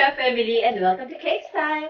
Chef Emily, and welcome to Cakes Time!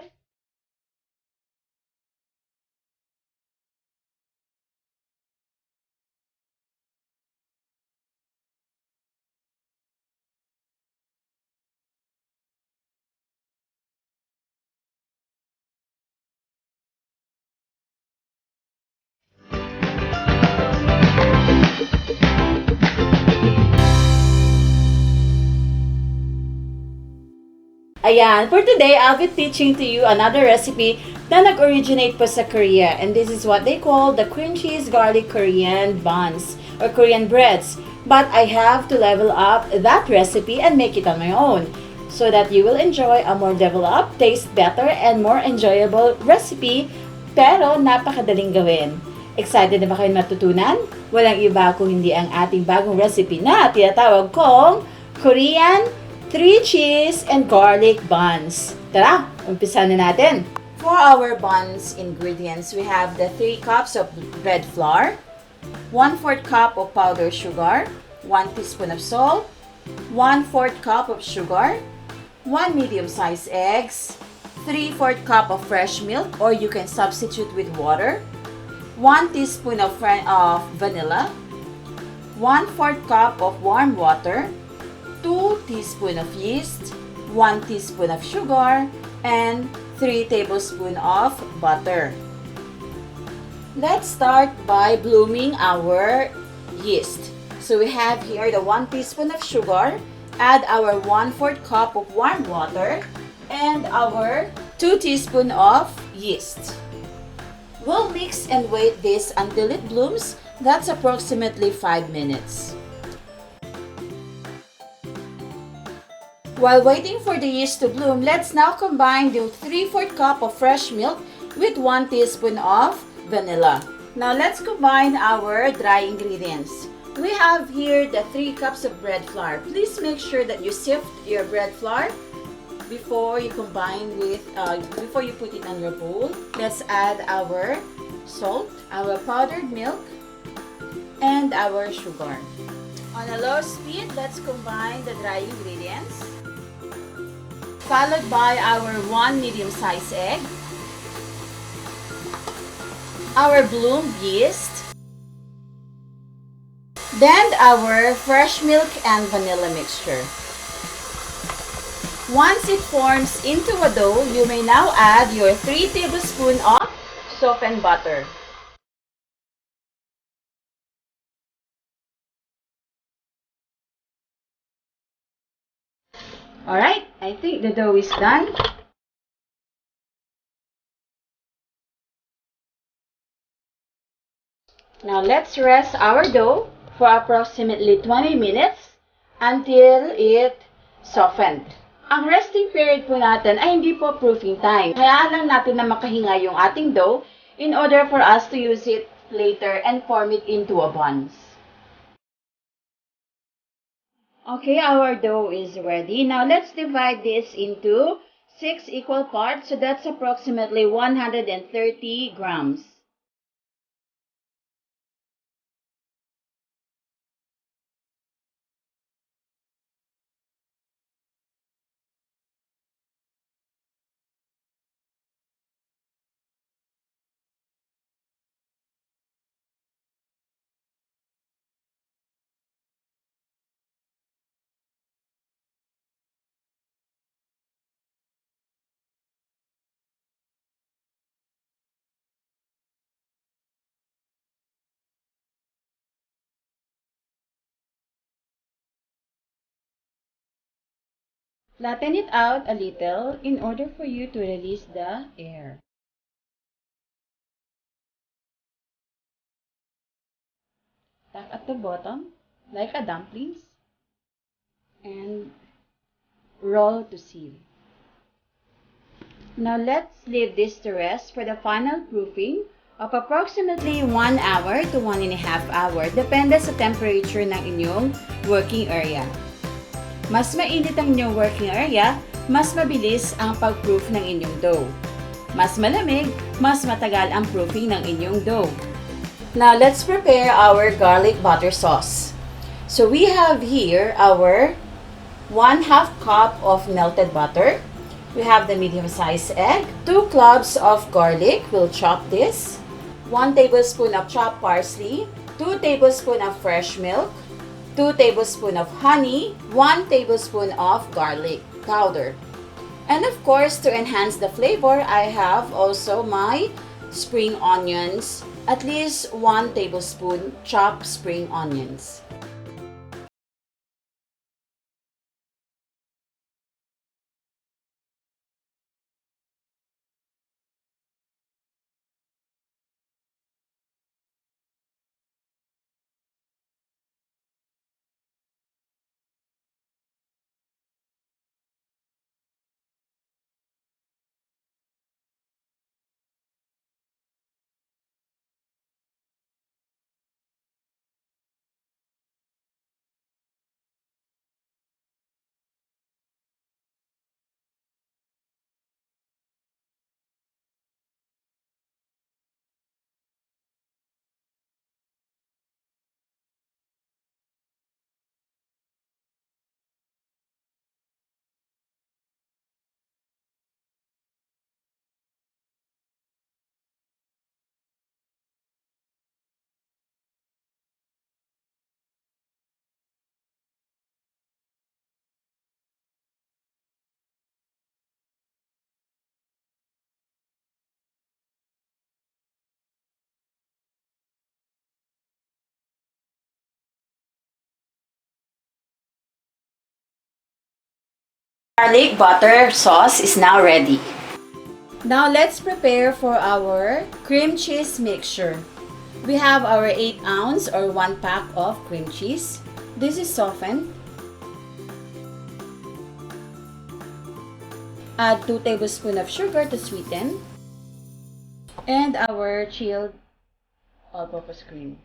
Ayan, for today, I'll be teaching to you another recipe na nag-originate po sa Korea. And this is what they call the cream cheese garlic Korean buns or Korean breads. But I have to level up that recipe and make it on my own so that you will enjoy a more developed, taste better, and more enjoyable recipe pero napakadaling gawin. Excited na ba kayo matutunan? Walang iba kung hindi ang ating bagong recipe na tinatawag kong Korean 3 cheese and garlic buns. Tara, umpisa na natin. For our buns ingredients, we have the 3 cups of bread flour, 1/4 cup of powdered sugar, 1 teaspoon of salt, 1/4 cup of sugar, 1 medium-sized eggs, 3/4 cup of fresh milk or you can substitute with water, 1 teaspoon of vanilla, 1/4 cup of warm water, 2 teaspoons of yeast, 1 teaspoon of sugar, and 3 tablespoons of butter. Let's start by blooming our yeast. So we have here the 1 teaspoon of sugar, add our 1/4 cup of warm water, and our 2 teaspoons of yeast. We'll mix and wait this until it blooms. That's approximately 5 minutes. While waiting for the yeast to bloom, let's now combine the 3/4 cup of fresh milk with 1 teaspoon of vanilla. Now let's combine our dry ingredients. We have here the 3 cups of bread flour. Please make sure that you sift your bread flour before you before you put it on your bowl. Let's add our salt, our powdered milk, and our sugar. On a low speed, let's combine the dry ingredients, followed by our 1 medium-sized egg, our bloomed yeast, then our fresh milk and vanilla mixture. Once it forms into a dough, you may now add your 3 tablespoons of softened butter. Alright, I think the dough is done. Now let's rest our dough for approximately 20 minutes until it softened. Ang resting period po natin ay hindi po proofing time. Hayaan lang natin na makahinga yung ating dough in order for us to use it later and form it into a buns. Okay, our dough is ready. Now, let's divide this into 6 equal parts. So, that's approximately 130 grams. Flatten it out a little in order for you to release the air. Tuck at the bottom like a dumplings and roll to seal. Now let's leave this to rest for the final proofing of approximately 1 hour to 1.5 hours depende sa temperature ng inyong working area. Mas mainit ang inyong working area, mas mabilis ang pag-proof ng inyong dough. Mas malamig, mas matagal ang proofing ng inyong dough. Now, let's prepare our garlic butter sauce. So, we have here our 1/2 cup of melted butter, We have the medium-sized egg, 2 cloves of garlic. We'll chop this. 1 tablespoon of chopped parsley, 2 tablespoons of fresh milk, 2 tablespoons of honey, 1 tablespoon of garlic powder. And of course, to enhance the flavor, I have also my spring onions, at least 1 tablespoon chopped spring onions. Garlic butter sauce is now ready. Now let's prepare for our cream cheese mixture. We have our 8 ounce or 1 pack of cream cheese. This is softened. Add 2 tablespoons of sugar to sweeten. And our chilled all-purpose cream.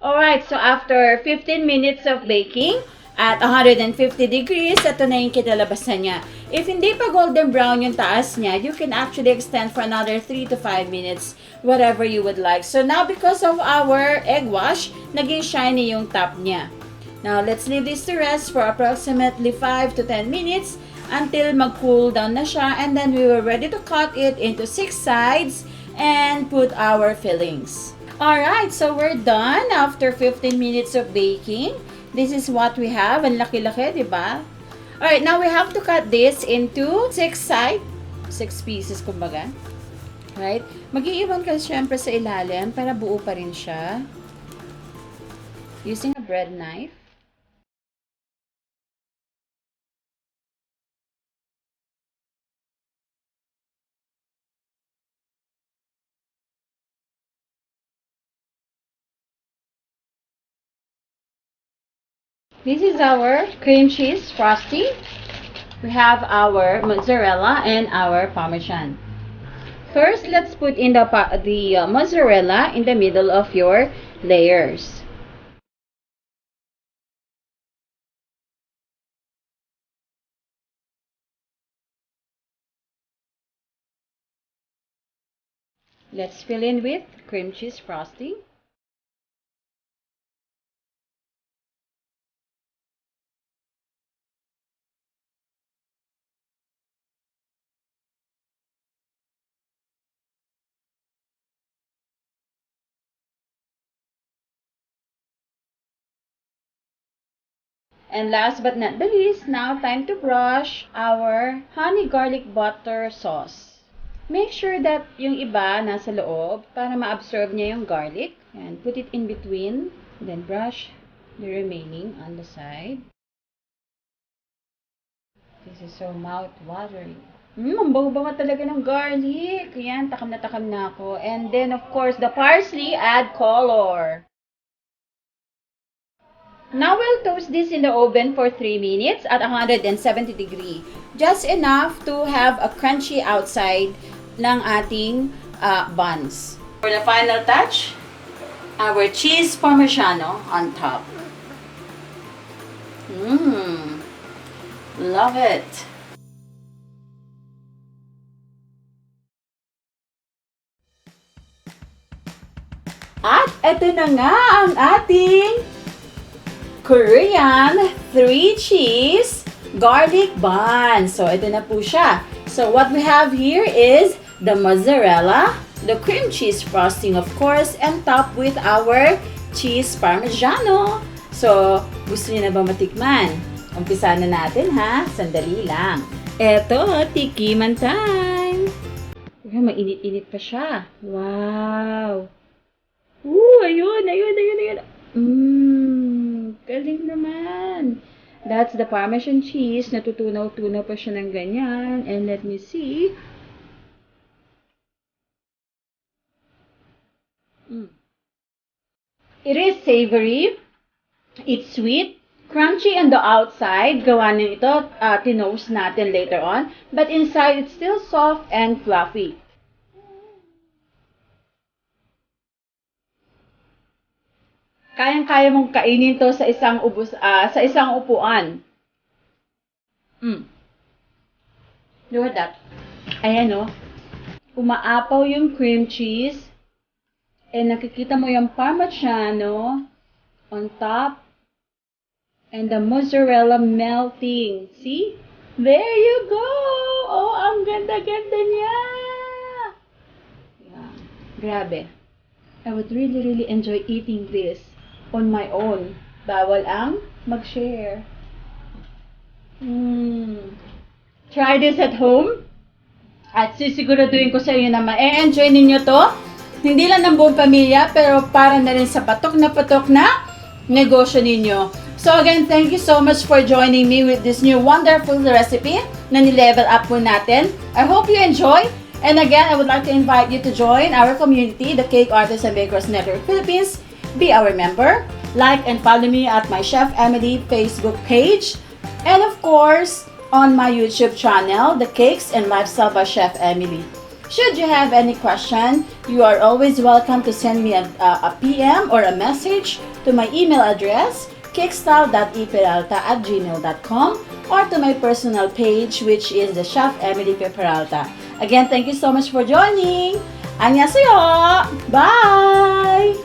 Alright, so after 15 minutes of baking, at 150 degrees, ito na yung kinalabasan niya. If hindi pa golden brown yung taas niya, you can actually extend for another 3 to 5 minutes, whatever you would like. So now, because of our egg wash, naging shiny yung top niya. Now, let's leave this to rest for approximately 5 to 10 minutes until mag-cool down na siya. And then we were ready to cut it into 6 sides and put our fillings. Alright, so we're done after 15 minutes of baking. This is what we have. Ang laki-laki, di ba? Alright, now we have to cut this into 6 pieces, kumbaga. Right? Mag-iiwan ka syempre sa ilalim para buo pa rin siya. Using a bread knife. This is our cream cheese frosty. We have our mozzarella and our parmesan. First, let's put in the mozzarella in the middle of your layers. Let's fill in with cream cheese frosting. And last but not the least, now time to brush our honey garlic butter sauce. Make sure that yung iba nasa loob para ma-absorb niya yung garlic. And put it in between. Then brush the remaining on the side. This is so mouth-watering. Ang bango-bango talaga ng garlic. Yan, takam na ako. And then, of course, the parsley add color. Now we'll toast this in the oven for 3 minutes at 170 degrees. Just enough to have a crunchy outside ng ating buns. For the final touch, our cheese parmigiano on top. Love it. At ito na nga ang ating Korean 3 cheese garlic bun. So, ito na po siya. So, what we have here is the mozzarella, the cream cheese frosting of course, and top with our cheese parmigiano. So, gusto niyo na ba matikman? Umpisa na natin ha. Sandali lang. Eto, tikiman time. Mainit-init pa siya. Wow. Ayun. Galing naman. That's the Parmesan cheese. Natutunaw-tunaw pa siya ng ganyan. And let me see. It is savory. It's sweet. Crunchy on the outside. Gawa nyo ito. Tinoast natin later on. But inside, it's still soft and fluffy. Kayang-kaya mong kainin to sa isang upuan. Look at that. Ayan o. Umaapaw yung cream cheese. And nakikita mo yung parmigiano on top. And the mozzarella melting. See? There you go! Oh, ang ganda-ganda niya! Yeah. Grabe. I would really enjoy eating this on my own. Bawal ang mag-share. Try this at home. At sisiguraduhin ko sa inyo na ma-enjoy ninyo to. Hindi lang ng buong pamilya, pero para na rin sa patok na negosyo ninyo. So again, thank you so much for joining me with this new wonderful recipe na ni-level up po natin. I hope you enjoy. And again, I would like to invite you to join our community, the Cake Artists and Bakers Network Philippines. Be our member. Like and follow me at my Chef Emily Facebook page. And of course, on my YouTube channel, The Cakes and Lifestyle by Chef Emily. Should you have any question, you are always welcome to send me a PM or a message to my email address, cakestyle.eperalta@gmail.com, or to my personal page, which is the Chef Emily Peralta. Again, thank you so much for joining. Annyeonghaseyo! Bye!